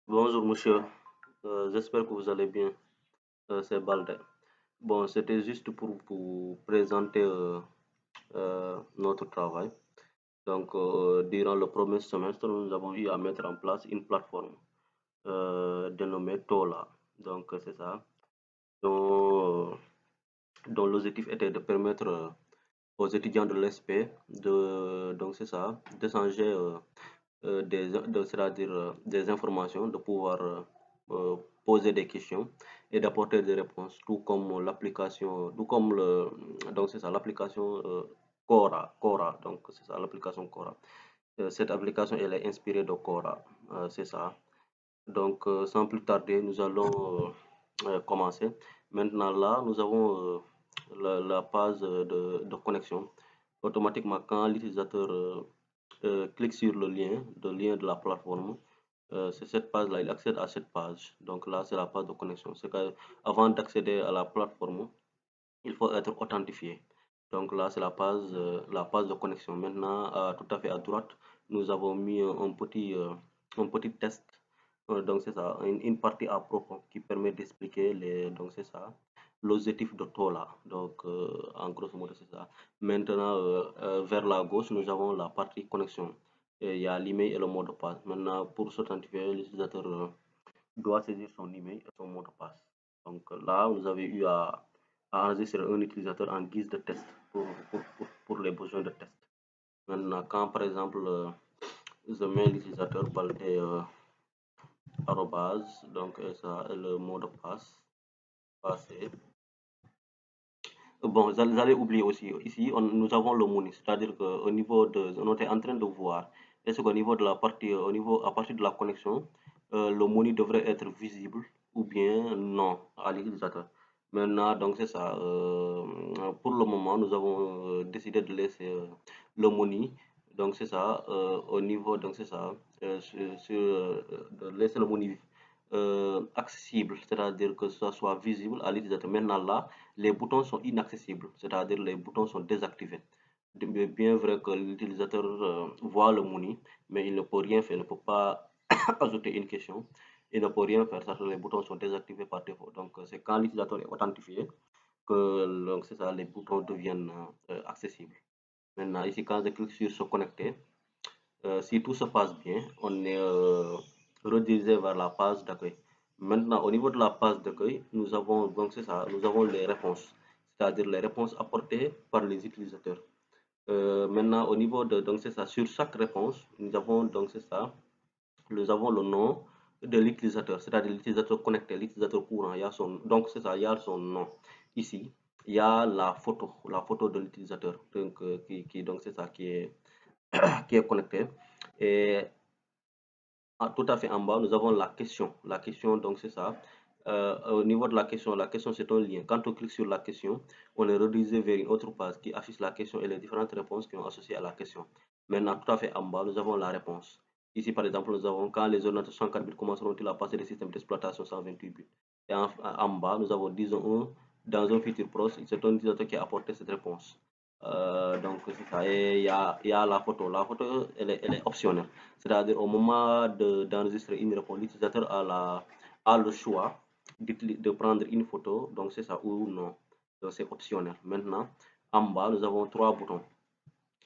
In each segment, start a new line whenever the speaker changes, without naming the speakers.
Bonjour monsieur. J'espère que vous allez bien. C'est Balde. Bon, c'était juste pour vous présenter notre travail. Donc, durant le premier semestre, nous avons eu à mettre en place une plateforme dénommée Tola. Donc, c'est ça, dont, dont l'objectif était de permettre aux étudiants de l'ESP donc c'est ça, d'échanger c'est-à-dire des informations, de pouvoir poser des questions et d'apporter des réponses, tout comme donc c'est ça, l'application Quora, donc c'est ça, l'application Quora. Cette application, elle est inspirée de Quora, c'est ça. Donc, sans plus tarder, nous allons commencer. Maintenant, là, nous avons la page de connexion. Automatiquement, quand l'utilisateur clique sur le lien de la plateforme, c'est cette page-là, il accède à cette page. Donc là, c'est la page de connexion. C'est qu'avant d'accéder à la plateforme, il faut être authentifié. Donc là, c'est la page de connexion. Maintenant, tout à fait à droite, nous avons mis un petit test. Donc c'est ça, une partie à propos qui permet d'expliquer donc c'est ça, l'objectif de Tola. Donc en grosso modo, c'est ça. Maintenant, vers la gauche, nous avons la partie connexion. Et il y a l'email et le mot de passe. Maintenant, pour s'authentifier, l'utilisateur doit saisir son email et son mot de passe. Donc là, vous avez eu à enregistrer un utilisateur en guise de test pour les besoins de test. Maintenant, quand par exemple, je mets l'utilisateur validé arrobase, donc ça, le mot de passe, passé. Bon, vous allez oublier aussi, ici, nous avons le menu, c'est-à-dire qu'au niveau on est en train de voir, est-ce qu'au niveau de la partie, à partir de la connexion, le menu devrait être visible ou bien non à l'utilisateur. Maintenant, donc c'est ça, pour le moment, nous avons décidé de laisser le menu, donc c'est ça, au niveau, donc c'est ça, de laisser le menu accessible, c'est-à-dire que ça soit visible à l'utilisateur. Maintenant là, les boutons sont inaccessibles, c'est-à-dire les boutons sont désactivés. Bien vrai que l'utilisateur voit le menu, mais il ne peut rien faire, il ne peut pas ajouter une question, il ne peut rien faire, ça, les boutons sont désactivés par défaut. Donc c'est quand l'utilisateur est authentifié que donc, c'est ça, les boutons deviennent accessibles. Maintenant, ici, quand je clique sur se connecter, si tout se passe bien, on est redirigé vers la page d'accueil. Maintenant, au niveau de la page d'accueil, nous avons donc c'est ça, nous avons les réponses, c'est-à-dire les réponses apportées par les utilisateurs. Maintenant, au niveau de donc c'est ça, sur chaque réponse, nous avons donc c'est ça, nous avons le nom de l'utilisateur, c'est-à-dire l'utilisateur connecté, l'utilisateur courant. Il y a son, donc c'est ça, il y a son nom. Ici, il y a la photo de l'utilisateur, donc donc c'est ça qui est connecté. Et tout à fait en bas, nous avons la question. La question, donc c'est ça. Au niveau de la question c'est un lien. Quand on clique sur la question, on est redirigé vers une autre page qui affiche la question et les différentes réponses qui sont associées à la question. Maintenant, tout à fait en bas, nous avons la réponse. Ici, par exemple, nous avons quand les ordinateurs 104 bits commenceront-ils à passer des systèmes d'exploitation 128 bits. Et en bas, nous avons, disons, dans un futur proche, c'est un utilisateur qui a apporté cette réponse. Donc, c'est ça. Et il y a la photo. La photo, elle est optionnelle. C'est-à-dire au moment d'enregistrer une réponse, l'utilisateur a le choix de prendre une photo, donc c'est ça ou non. Donc c'est optionnel. Maintenant, en bas, nous avons trois boutons.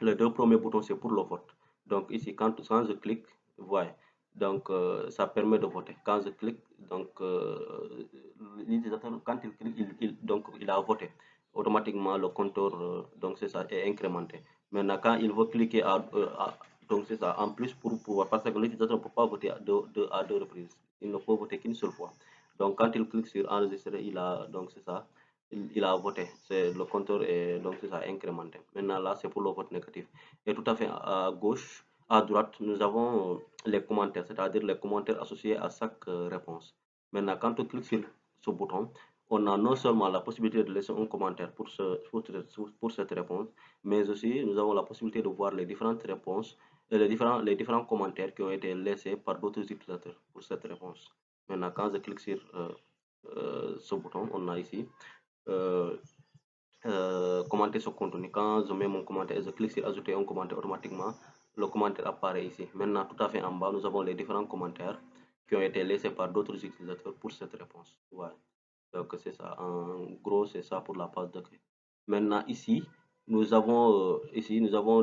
Les deux premiers boutons, c'est pour le vote. Donc ici, quand je clique, voyez, donc ça permet de voter. Quand je clique, donc l'utilisateur, quand il clique, donc il a voté. Automatiquement, le compteur, donc c'est ça, est incrémenté. Maintenant, quand il veut cliquer donc c'est ça, en plus pour pouvoir, parce que l'utilisateur ne peut pas voter à deux reprises. Il ne peut voter qu'une seule fois. Donc quand il clique sur enregistrer, donc c'est ça, il a voté. C'est le compteur est donc c'est ça incrémenté. Maintenant là, c'est pour le vote négatif. Et tout à fait à gauche, à droite, nous avons les commentaires, c'est-à-dire les commentaires associés à chaque réponse. Maintenant, quand on clique sur ce bouton, on a non seulement la possibilité de laisser un commentaire pour cette réponse, mais aussi nous avons la possibilité de voir les différentes réponses et les différents commentaires qui ont été laissés par d'autres utilisateurs pour cette réponse. Maintenant, quand je clique sur ce bouton, on a ici euh, commenter ce contenu. Quand je mets mon commentaire et je clique sur ajouter un commentaire, automatiquement, le commentaire apparaît ici. Maintenant, tout à fait en bas, nous avons les différents commentaires. qui ont été laissés par d'autres utilisateurs pour cette réponse. Ouais. Donc c'est ça. En gros, c'est ça pour la passe d'accueil. Maintenant ici nous avons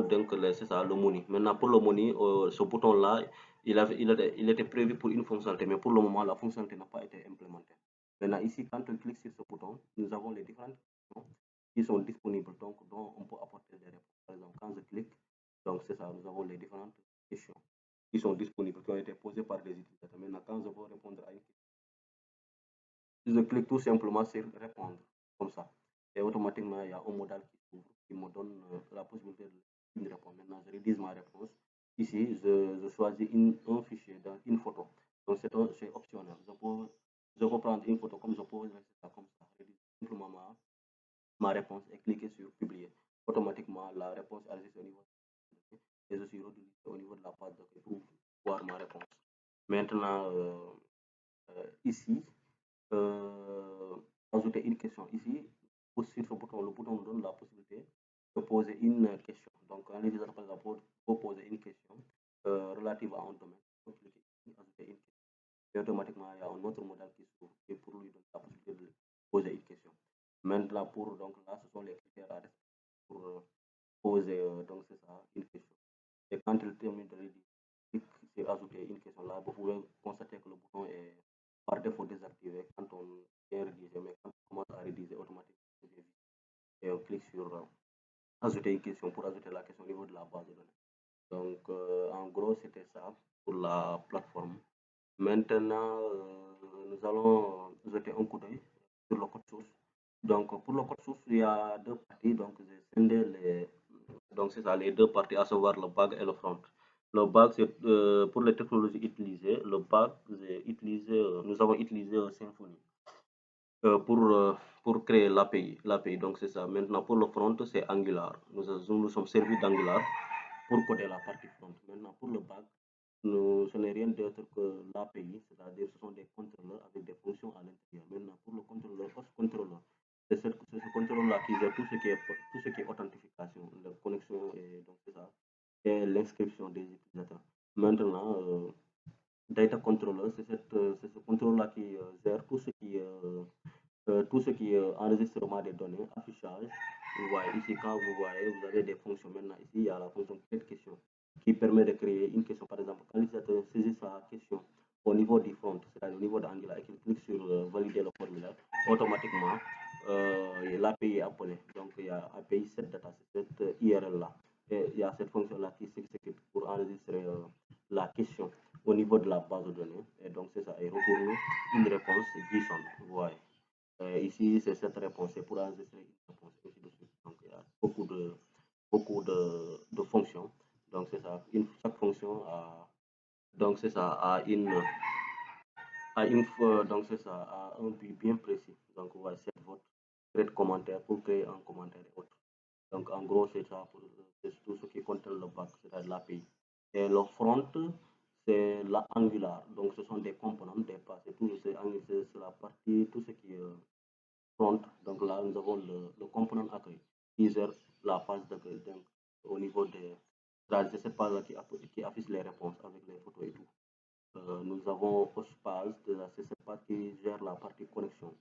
donc c'est ça le money. Maintenant pour le money, ce bouton là, il était prévu pour une fonctionnalité, mais pour le moment la fonctionnalité n'a pas été implémentée. Maintenant ici, quand on clique sur ce bouton, nous avons les différentes questions qui sont disponibles, donc dont on peut apporter des réponses. Par exemple, quand je clique, donc c'est ça, nous avons les différentes questions qui sont disponibles, qui ont été posées par des utilisateurs. Maintenant, quand je veux répondre à une question, je clique tout simplement sur répondre, comme ça. Et automatiquement, il y a un modal qui s'ouvre, qui me donne la possibilité de répondre. Maintenant, je rédige ma réponse. Ici, je choisis un fichier, une photo. Donc, c'est optionnel. Je peux prendre une photo comme je peux rester ça comme ça. Rédiger simplement ma réponse et cliquer sur publier. Automatiquement, la réponse arrive au niveau et je suis redirigé au niveau de la page d'accueil pour voir ma réponse. Maintenant, ici, ajouter une question. Ici, sur ce bouton, le bouton nous donne la possibilité de poser une question. Donc, un utilisateur, par exemple, peut poser une question relative à un domaine. Donc, cliquez ici, ajouter une question. Et automatiquement, il y a un autre modèle qui s'ouvre et pour lui donner la possibilité de poser une question. Maintenant, donc là, ce sont les critères à respecter pour poser, donc c'est ça, une question. Et quand il termine de rédiger, c'est ajouter une question là, vous pouvez constater que le bouton est par défaut désactivé quand on vient rédiger, mais quand on commence à rédiger automatiquement, et on clique sur ajouter une question pour ajouter la question au niveau de la base de données. Donc, en gros, c'était ça pour la plateforme. Maintenant, nous allons jeter un coup d'œil sur le code source. Donc, pour le code source, il y a deux parties. Donc, j'ai scindé donc c'est ça, les deux parties, à savoir le back et le front. Le back, c'est pour les technologies utilisées. Le back, nous avons utilisé Symfony pour créer l'API. Donc, c'est ça. Maintenant, pour le front, c'est Angular. Nous sommes servis d'Angular pour coder la partie front. Maintenant, pour le back, ce n'est rien d'autre que l'API, c'est-à-dire ce sont des contrôleurs avec des fonctions à l'intérieur. Maintenant, pour le contrôleur, contrôleur, c'est ce contrôleur-là qui gère tout ce qui est authentification, la connexion et donc c'est ça, et l'inscription des utilisateurs. Maintenant, data controller, c'est ce contrôleur-là qui gère tout ce qui est enregistrement des données, affichage. Vous voyez ici, quand vous voyez, vous avez des fonctions. Maintenant, ici, il y a la fonction créer question qui permet de créer une question. Par exemple, quand l'utilisateur saisit sa question au niveau du front, c'est-à-dire au niveau d'Angular, et qu'il clique sur valider le formulaire, automatiquement, l'API est appelée. Donc, il y a API set data, cette URL-là. Et il y a cette fonction-là qui s'exécute pour enregistrer la question au niveau de la base de données. Et donc, c'est ça, et retourner une réponse JSON. Vous voyez. Ici, c'est cette réponse, c'est pour enregistrer une réponse, ainsi de suite. Donc, il y a beaucoup de fonctions. Donc, c'est ça. Chaque fonction a, donc, c'est ça, donc, c'est ça, a un but bien précis. Donc, on va essayer de créer commentaire pour créer un commentaire et autres. Donc, en gros, c'est ça pour tout ce qui contient le back, c'est-à-dire l'API. Et le front, c'est la Angular. Donc, ce sont des composants, des passes. C'est la partie, tout ce qui est front. Donc là, nous avons le component accueil qui gère la page d'accueil. Donc, au niveau des. C'est cette page-là qui affiche les réponses avec les photos et tout. Nous avons Postpage, c'est cette page qui gère la partie connexion.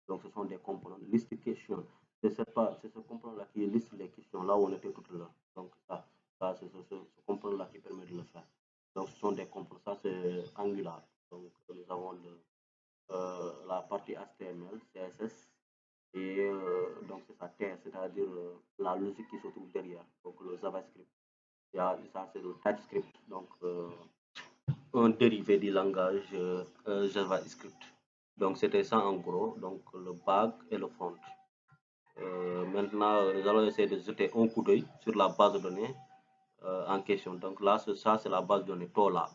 Donc, ce sont des composants. Liste questions, c'est ce component-là qui liste les questions là où on était tout à l'heure. Donc, c'est ce component-là qui permet de le faire. Donc, ce sont des composants. Ça, c'est Angular. Donc, nous avons la partie HTML, CSS, et donc c'est ça, c'est-à-dire la logique qui se trouve derrière, donc le JavaScript. Ça, c'est le TypeScript, donc un dérivé du langage JavaScript. Donc c'était ça en gros, donc le back et le front. Maintenant, nous allons essayer de jeter un coup d'œil sur la base de données en question. Donc là, ça c'est la base de données TOLA.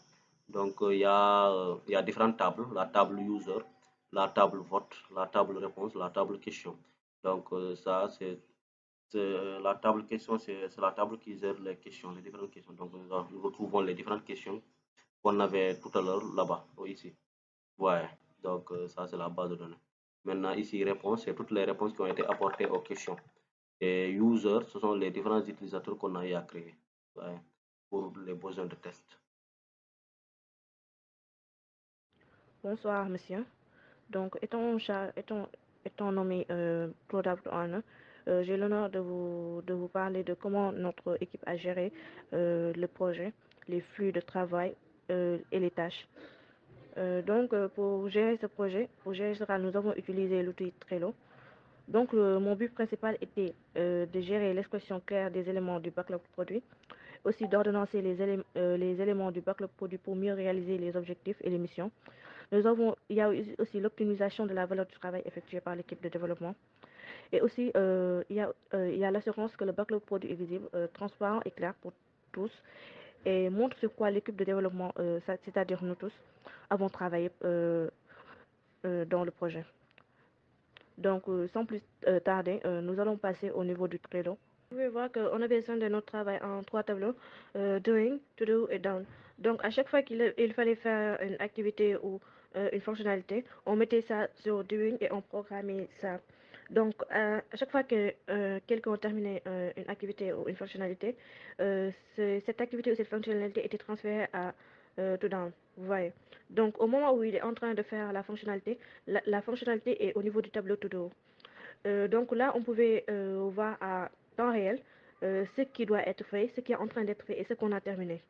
Donc il y a différentes tables, la table user, la table vote, la table réponse, la table question. Donc ça c'est la table question, c'est la table qui gère les questions, les différentes questions. Donc nous retrouvons les différentes questions qu'on avait tout à l'heure là-bas, ici. Ouais, donc ça c'est la base de données. Maintenant ici réponse, c'est toutes les réponses qui ont été apportées aux questions. Et user, ce sont les différents utilisateurs qu'on a eu à créer, ouais, pour les besoins de test.
Bonsoir, monsieur. Donc, étant nommé Product Owner, j'ai l'honneur de vous parler de comment notre équipe a géré le projet, les flux de travail et les tâches. Pour gérer ce projet, pour gérer cela, nous avons utilisé l'outil Trello. Donc, mon but principal était de gérer l'expression claire des éléments du backlog produit, aussi d'ordonnancer les éléments du backlog produit pour mieux réaliser les objectifs et les missions. Il y a aussi l'optimisation de la valeur du travail effectué par l'équipe de développement. Et aussi, il y a l'assurance que le backlog produit est visible, transparent et clair pour tous et montre sur quoi l'équipe de développement, c'est-à-dire nous tous, avons travaillé dans le projet. Donc, sans plus tarder, nous allons passer au niveau du Trello. Vous pouvez voir qu'on a besoin de notre travail en 3 tableaux, doing, to do et done. Donc, à chaque fois qu'il fallait faire une activité ou une fonctionnalité, on mettait ça sur doing et on programmait ça. Donc, à chaque fois que quelqu'un terminait une activité ou une fonctionnalité, cette activité ou cette fonctionnalité était transférée à to down. Vous voyez. Donc, au moment où il est en train de faire la fonctionnalité, la fonctionnalité est au niveau du tableau to do. Donc là, on pouvait voir à temps réel ce qui doit être fait, ce qui est en train d'être fait et ce qu'on a terminé.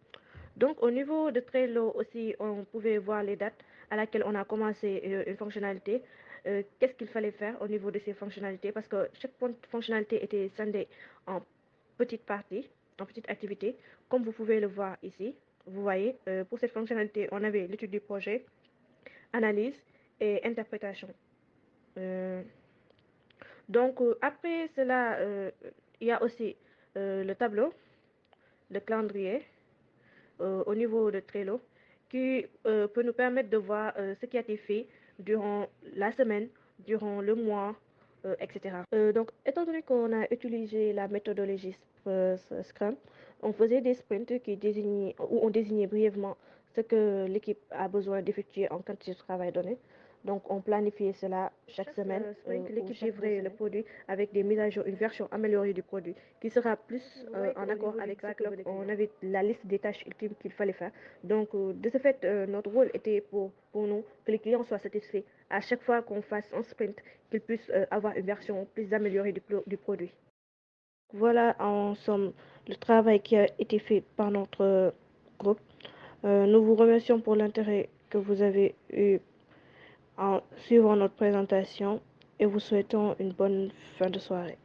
Donc au niveau de Trello aussi, on pouvait voir les dates à laquelle on a commencé une fonctionnalité, qu'est-ce qu'il fallait faire au niveau de ces fonctionnalités, parce que chaque fonctionnalité était scindée en petites parties, en petites activités, comme vous pouvez le voir ici. Vous voyez, pour cette fonctionnalité, on avait l'étude du projet, analyse et interprétation. Après cela, il y a aussi le tableau, le calendrier au niveau de Trello qui peut nous permettre de voir ce qui a été fait durant la semaine, durant le mois, etc. Donc, étant donné qu'on a utilisé la méthodologie Scrum, on faisait des sprints où on désignait brièvement ce que l'équipe a besoin d'effectuer en quantité de travail donné. Donc, on planifiait cela chaque semaine. L'équipe livrait le produit avec des mises à jour, une version améliorée du produit qui sera plus en accord avec ce que on avait la liste des tâches ultimes qu'il fallait faire. Donc, de ce fait, notre rôle était pour nous que les clients soient satisfaits à chaque fois qu'on fasse un sprint, qu'ils puissent avoir une version plus améliorée du produit. Voilà en somme le travail qui a été fait par notre groupe. Nous vous remercions pour l'intérêt que vous avez eu en suivant notre présentation et vous souhaitons une bonne fin de soirée.